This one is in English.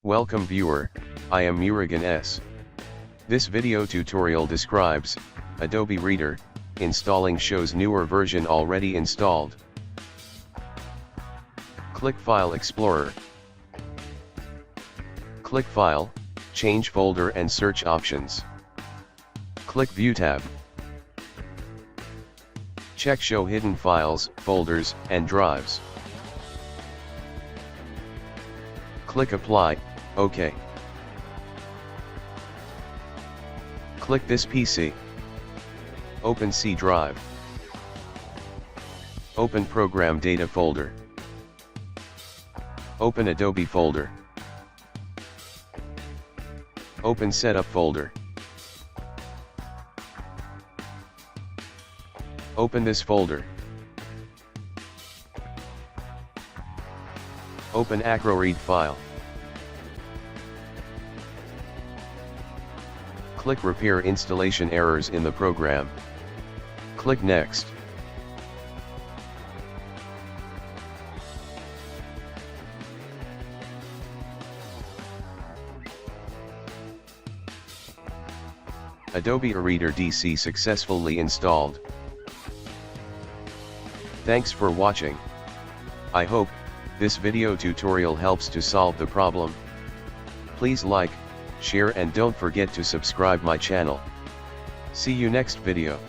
Welcome viewer, I am Murugan S. This video tutorial describes Adobe Reader, installing shows newer version already installed. Click File Explorer. Click File, change folder and search options. Click View tab. Check Show hidden files, folders, and drives. Click Apply, OK. Click this PC. Open C drive. Open Program Data folder. Open Adobe folder. Open Setup folder. Open this folder. Open AcroRead file. Click Repair installation errors in the program. Click Next. Adobe Reader DC successfully installed. Thanks for watching. I hope this video tutorial helps to solve the problem. Please like, share and don't forget to subscribe my channel. See you next video.